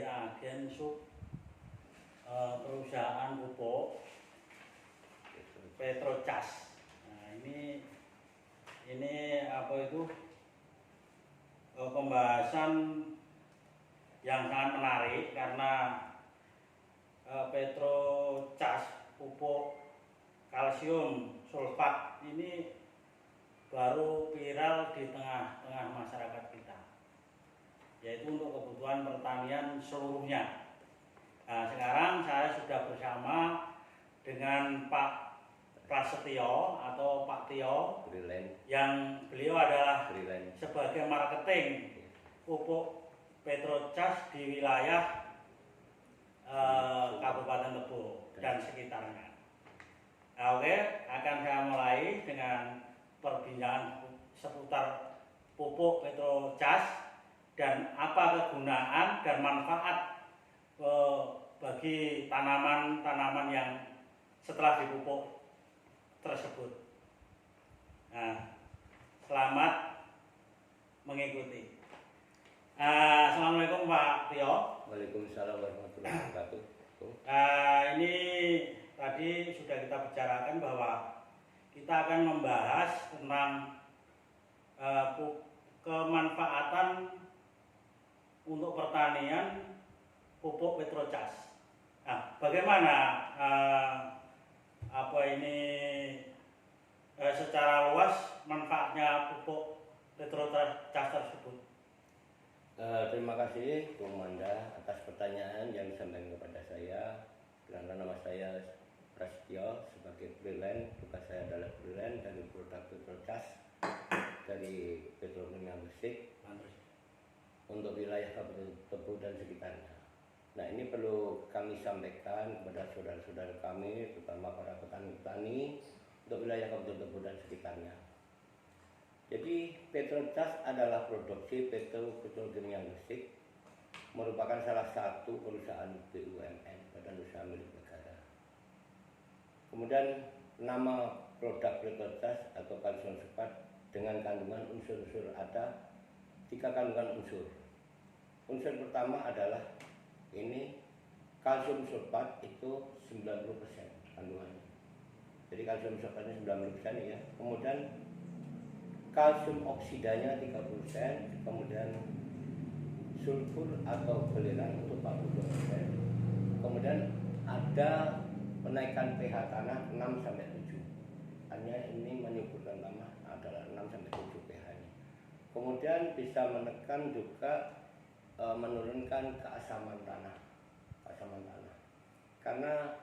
agen sub perusahaan pupuk Petrocas. Nah, ini apa itu pembahasan yang sangat menarik karena Petrocas pupuk kalsium sulfat ini baru viral di tengah-tengah masyarakat kita, yaitu untuk kebutuhan pertanian seluruhnya. Nah, sekarang saya sudah bersama dengan Pak Prasetyo atau Pak Tio, yang beliau adalah sebagai marketing pupuk Petrocas di wilayah Kabupaten Tebo dan sekitarnya. Nah, oke, akan saya mulai dengan perbincangan seputar pupuk Petrocas dan apa kegunaan dan manfaat bagi tanaman-tanaman yang setelah dipupuk tersebut. Nah, selamat mengikuti. Assalamualaikum Pak Tio. Waalaikumsalam warahmatullahi wabarakatuh. Ini tadi sudah kita bicarakan bahwa kita akan membahas tentang kemanfaatan untuk pertanian pupuk Petrocas. Nah, bagaimana secara luas manfaatnya pupuk Petrocas tersebut? Terima kasih Bung Manda atas pertanyaan yang disampaikan kepada saya. Karena nama saya Prasetyo sebagai freelance, tugas saya adalah freelance dari produk Petrocas dari Petrokimia Gresik untuk wilayah Kabupaten Tebo dan sekitarnya. Nah, ini perlu kami sampaikan kepada saudara-saudara kami, terutama para petani-petani untuk wilayah Kabupaten Tebo dan sekitarnya. Jadi Petrocas adalah produksi Petrokimia Gresik, merupakan salah satu perusahaan BUMN, badan usaha milik negara. Kemudian nama produk Petrocas atau kalsium sulfat dengan kandungan unsur-unsur ada 3 kandungan unsur. Unsur pertama adalah ini kalsium sulfat itu 90% kandungannya. Jadi kalsium sulfatnya 90% ya. Kemudian kalsium oksidanya 30%, kemudian sulfur atau belerang untuk 42%. Kemudian ada penaikan pH tanah 6 sampai 7. Hanya ini menyuburkan tanah adalah 6 sampai 7 pH-nya. Kemudian bisa menekan juga menurunkan keasaman tanah. Karena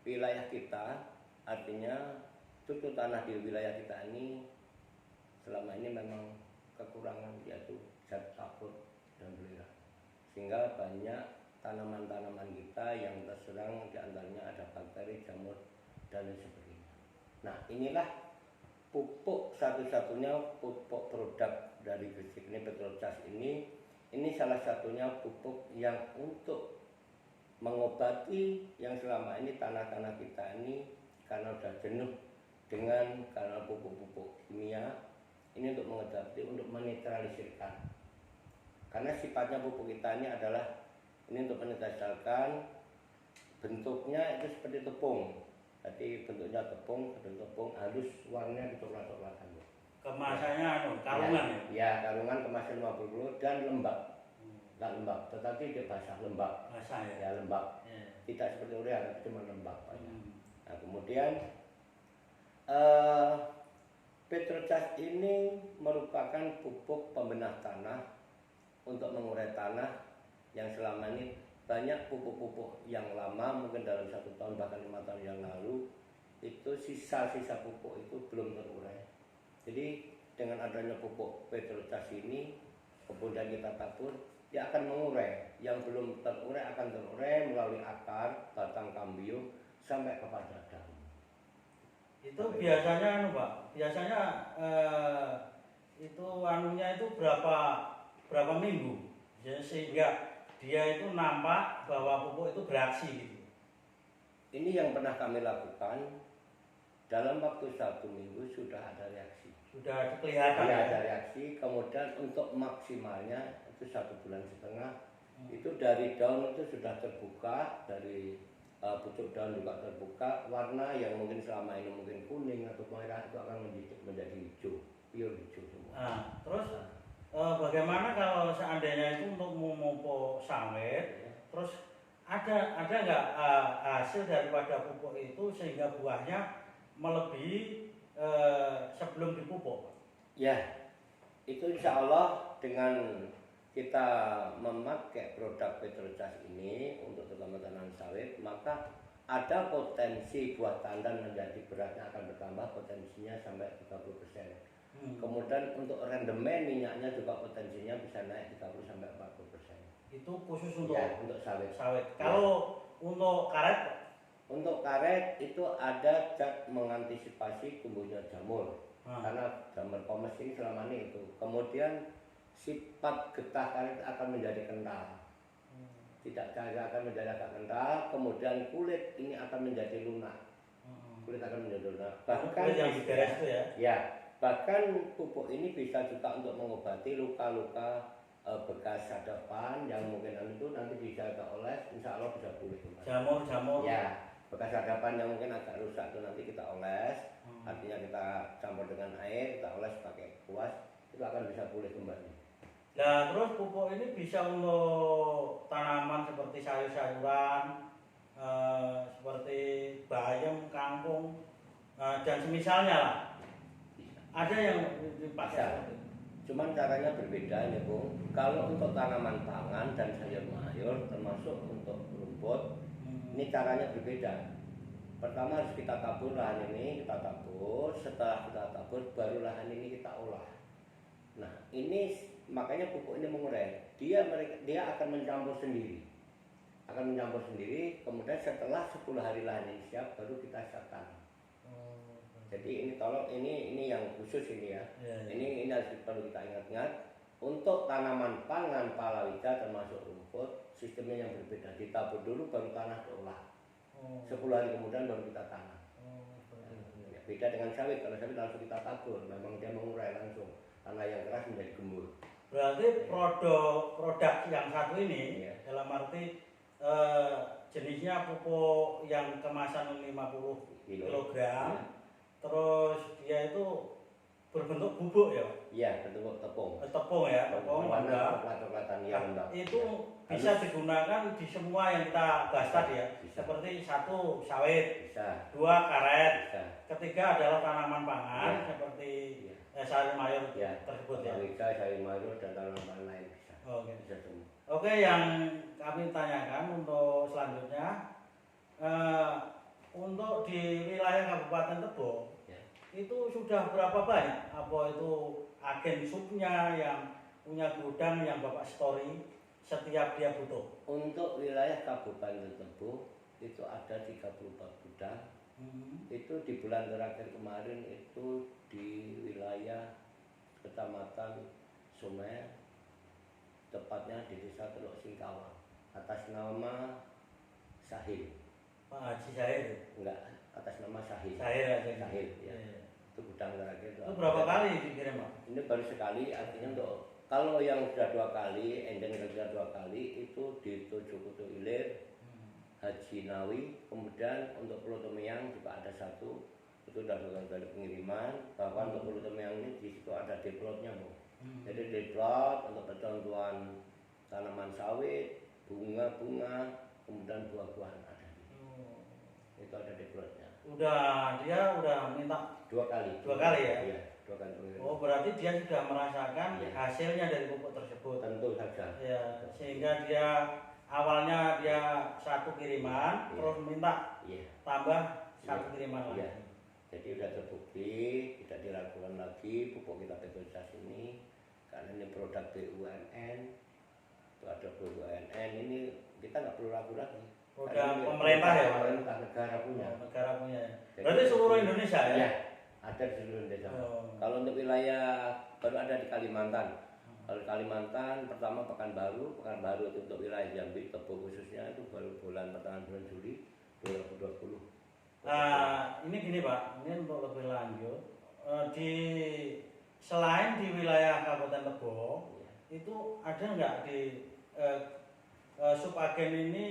wilayah kita, artinya struktur tanah di wilayah kita ini selama ini memang kekurangan, yaitu zat kapur dan belerang, sehingga banyak tanaman-tanaman kita yang terserang, diantaranya ada bakteri, jamur dan lain sebagainya. Nah, inilah pupuk satu-satunya pupuk produk dari Gresik ini, Petrocas ini salah satunya pupuk yang untuk mengobati yang selama ini tanah-tanah kita ini karena sudah jenuh karena pupuk-pupuk kimia ini, untuk mengobati, untuk menetralisirkan. Karena sifatnya pupuk kita ini adalah ini untuk menetralisirkan, bentuknya itu seperti tepung. Jadi bentuknya tepung halus, warnanya coklat-coklatan. Kemasannya karungan ya? Ya, karungan kemasan 50 dan lembab. Tidak lembab, tetapi dia basah, lembab. Basah ya? Ya, lembab. Ya. Tidak seperti urea, cuma lembab. Nah, kemudian Petrocas ini merupakan pupuk pembenah tanah untuk mengurai tanah yang selama ini banyak pupuk-pupuk yang lama, mungkin dalam 1 tahun bahkan 5 tahun yang lalu itu sisa-sisa pupuk itu belum terurai. Jadi dengan adanya pupuk Petrocas ini, kemudian kita tabur, dia akan mengurai. Yang belum terurai akan terurai melalui akar, batang kambium sampai kepada daun. Itu biasanya Pak, biasanya itu berapa minggu, jadi sehingga dia itu nampak bahwa pupuk itu beraksi gitu. Ini yang pernah kami lakukan, dalam waktu 1 minggu sudah ada reaksi. Sudah kelihatan. Ada reaksi. Kemudian untuk maksimalnya itu itu 1,5 bulan. Itu dari daun itu sudah terbuka, dari pucuk daun juga terbuka, warna yang mungkin selama ini mungkin kuning atau merah itu akan menjadi hijau, pure hijau semua. Nah, terus bagaimana kalau seandainya itu untuk memupuk sawit, terus ada nggak hasil daripada pupuk itu sehingga buahnya melebihi sebelum dipupuk? Ya, itu insya Allah dengan kita memakai produk Petrocas ini untuk tanaman sawit, maka ada potensi buah tandan menjadi beratnya akan bertambah, potensinya sampai 30%. Kemudian untuk rendemen minyaknya juga potensinya bisa naik 30-40%. Itu khusus untuk ya, untuk sawit. Kalau untuk karet? Untuk karet itu ada cat mengantisipasi tumbuhnya jamur. Karena jamur komes ini selama ini itu. Kemudian sifat getah karet akan menjadi kental, tidak saja akan menjadi agak kental, kemudian kulit ini akan menjadi lunak, kulit akan menjadi lunak. Bahkan yang diberes itu ya, bahkan pupuk ini bisa juga untuk mengobati luka-luka bekas sadapan yang mungkin itu nanti bisa dioles, insya Allah bisa pulih kembali. Jamur ya, bekas sadapan yang mungkin agak rusak itu nanti kita oles, artinya kita campur dengan air, kita oles pakai kuas, itu akan bisa pulih kembali. Nah, terus pupuk ini bisa untuk tanaman seperti sayur-sayuran, seperti bayam, kangkung, dan semisalnya lah. Ada yang dipakai. Cuman caranya berbeda ya Bung. Kalau untuk tanaman pangan dan sayur mayur, termasuk untuk rumput, ini caranya berbeda. Pertama harus kita tabur lahan ini, kita tabur. Setelah kita tabur, baru lahan ini kita olah. Nah, ini makanya pupuk ini mengurai. Dia akan mencampur sendiri. Kemudian setelah 10 hari lahan ini siap, baru kita siapkan. Jadi ini tolong ini yang khusus ini ya. Ini harus perlu kita ingat-ingat. Untuk tanaman pangan palawija termasuk rumput, sistemnya yang berbeda. Ditabur dulu baru tanah diolah. 10 hari kemudian baru kita tanam. Ya, beda dengan sawit. Kalau sawit langsung kita tabur, memang dia mengurai langsung. Tanah yang keras menjadi gembur. Berarti produk yang satu ini dalam arti jenisnya pupuk yang kemasan 50 kg, terus dia itu berbentuk bubuk ya? Iya, berbentuk tepung. Tepung ya, tepung coklat-coklatan ya. Itu bisa digunakan di semua yang kita bahas tadi ya. Bisa. Seperti 1 sawit, bisa. 2 karet, bisa. Ketiga adalah tanaman pangan seperti sayur mayur tersebut ya. Sayur mayur dan tanaman lain bisa. Bisa semua. Oke, yang kami tanyakan untuk selanjutnya, untuk di wilayah Kabupaten Tebo itu sudah berapa banyak apa itu agen subnya yang punya gudang yang Bapak story setiap dia butuh? Untuk wilayah Kabupaten Tebo itu ada 34 gudang. Itu di bulan terakhir kemarin itu di wilayah Kecamatan Sumer, tepatnya di Desa Teluk Singkawang, atas nama Sahil. Pak Haji Sahil? Enggak, atas nama Sahil. Sahil ya. Itu gudang terakhir. Itu berapa kali dikirim Pak? Ini baru sekali, artinya untuk kalau yang sudah 2 kali, ending sudah 2 kali itu di Tujuh Kutu Ilir, Haji Nawi, kemudian untuk Pulau Temeyang juga ada 1, itu sudah dari pengiriman. Bahkan untuk Pulau Temeyang ini di situ ada deplotnya Bu. Jadi deplot untuk percontohan tanaman sawit, bunga-bunga, kemudian buah-buahan ada. Itu ada deplotnya. Dia udah minta 2 kali. 2 kali ya? Iya, 2 kali pengiriman. Oh, berarti dia sudah merasakan hasilnya dari pupuk tersebut. Tentu saja. Ya, sehingga dia awalnya dia 1 kiriman, terus minta tambah 1 kiriman lagi. Jadi sudah terbukti, tidak diragukan lagi pupuk kita Petrocas ini, karena ini produk BUMN. Itu ada BUMN ini kita nggak perlu ragu lagi. Produk pemerintah ya, pemerintah negara punya. Negara punya. Berarti seluruh Indonesia ya? Ya, ada di seluruh Indonesia. Kalau untuk wilayah baru ada di Kalimantan. Kalau Kalimantan pertama Pekanbaru itu untuk wilayah Jambi, Tebo khususnya itu baru bulan Juli 2020. Ini gini Pak, ini untuk lebih lanjut. Selain di wilayah Kabupaten Tebo, itu ada nggak di subagen ini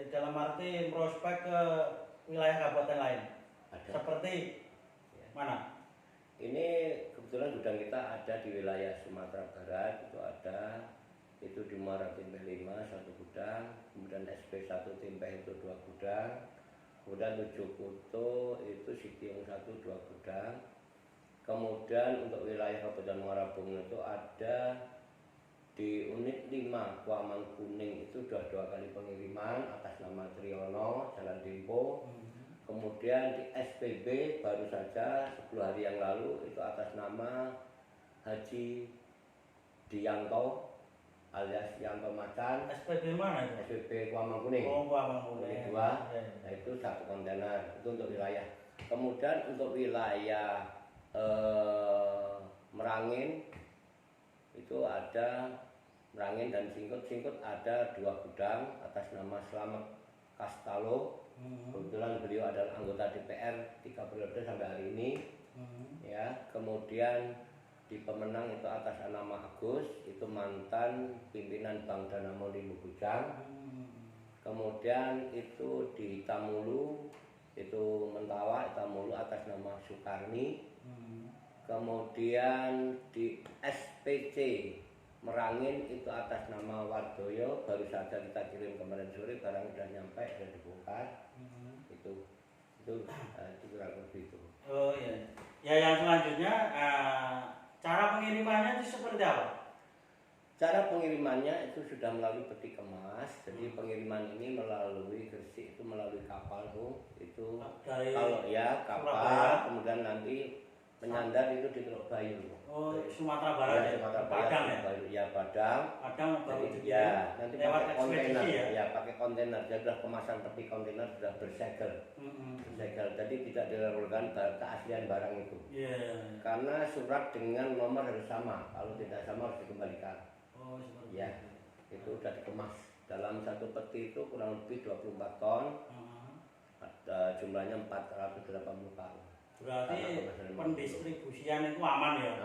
dalam arti merospek ke wilayah kabupaten lain? Ada. Seperti Ya. mana? Ini kebetulan gudang kita ada di wilayah Sumatera Barat, itu di Muara Timpe 5 1 gudang, kemudian SP1 Timpe itu 2 gudang, kemudian 7 Kuto itu Sitiung 1 2 gudang. Kemudian untuk wilayah Kabupaten Muara Bungin itu ada di unit 5 Kuaman Kuning itu sudah 2 kali pengiriman atas nama Triyono Jalan Dempo. Kemudian di SPB baru saja 10 hari yang lalu itu atas nama Haji Dianto alias Yanto Macan. SPB mana itu? SPB Kuaman Kuning. Oh, Kuaman Kuning. 2. Nah itu 1 kontainer itu untuk wilayah. Kemudian untuk wilayah Merangin itu ada Merangin dan Singkut ada 2 gudang atas nama Slamet Kastalo. Kebetulan beliau adalah anggota DPR 3 periode sampai hari ini. Ya, kemudian di Pemenang itu atas nama Agus, itu mantan pimpinan Bank Danamon di Bujang. Kemudian itu di Tamulu itu Mentawa, Tamulu atas nama Sukarni. Kemudian di SPC Merangin itu atas nama Wardoyo, baru saja kita kirim kemarin sore, barang sudah nyampe, sudah dibongkar. Itu kurang lebih itu. Oh iya. Ya, yang selanjutnya cara pengirimannya itu seperti apa? Cara pengirimannya itu sudah melalui peti kemas. Jadi pengiriman ini melalui Gresik itu melalui kapal tuh. Itu dari kalau ya kapal, Surabaya. kemudian nanti menyandar itu di Teluk Bayu. Oh, Sumatera Barat ya, Sumatera Padang ya. Baru ya Padang. Padang baru Jadi, gitu. ya nanti Lewat pakai kontainer ekspedisi ya. pakai kontainer. Jadi sudah kemasan peti kontainer sudah bersegel. Bersegel. Jadi tidak dilakukan keaslian barang itu. Iya. Karena surat dengan nomor harus sama. Kalau tidak sama harus dikembalikan. Oh, seperti Ya, itu sudah dikemas. Dalam satu peti itu kurang lebih 24 ton. Jumlahnya 480 ton. Berarti pendistribusian itu aman ya?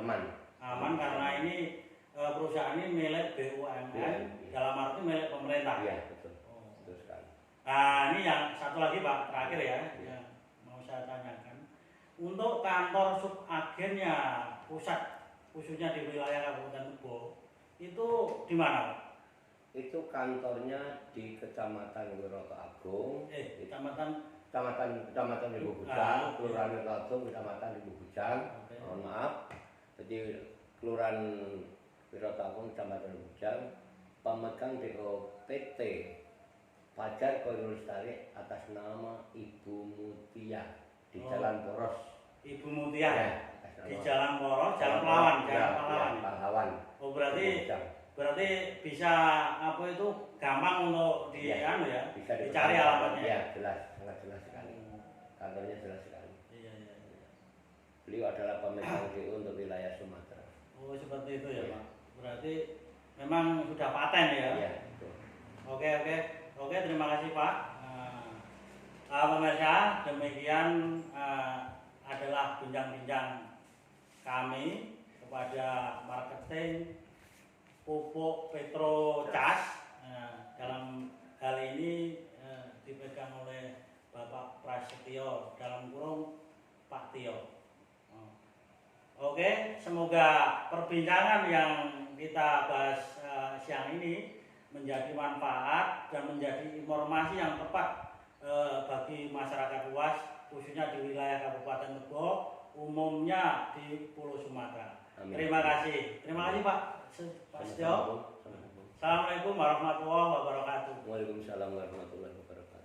Aman karena ini perusahaan ini milik BUMN, ya. dalam arti milik pemerintah. Iya, betul. Oh. Betul sekali. Nah, ini yang satu lagi Pak, terakhir ya, yang mau saya tanyakan. Untuk kantor subagennya pusat, khususnya di wilayah KabupatenEbo, itu di mana Pak? Itu kantornya di Kecamatan Wiroto Agung. Kecamatan Ibu Bujang, Kelurahan Wiroto Agung, Kecamatan Ibu Bujang. Okay. Mohon maaf. Jadi Kelurahan Wiroto Agung, Kecamatan Ibu Bujang, pemegang DOPT Fajar Koirul Lestari atas nama Ibu Mutia di Jalan Poros. Ibu Mutia. Ya, di Jalan Poros, Jalan Pahlawan, Jalan Pahlawan. Ya, Pahlawan. Oh, berarti bisa apa itu gampang untuk bisa dicari alamatnya. Ya, jelas, sangat jelas sekali. Kantornya jelas sekali. Iya. Beliau adalah pemegang DO untuk wilayah Sumatera. Oh, seperti itu ya, Ya. Pak. Berarti memang sudah paten ya. Iya, betul. Oke, terima kasih Pak. Pemirsa, demikian adalah bincang-bincang kami kepada marketing pupuk Petro Cas. Dalam hal ini dipegang oleh Bapak Prasetyo dalam kurung Pak Tio. Oke, semoga perbincangan yang kita bahas siang ini menjadi manfaat dan menjadi informasi yang tepat bagi masyarakat luas, khususnya di wilayah Kabupaten Nebo, umumnya di Pulau Sumatera. Amin. Terima kasih Pak Setio. Assalamualaikum warahmatullahi wabarakatuh. Waalaikumsalam warahmatullahi wabarakatuh.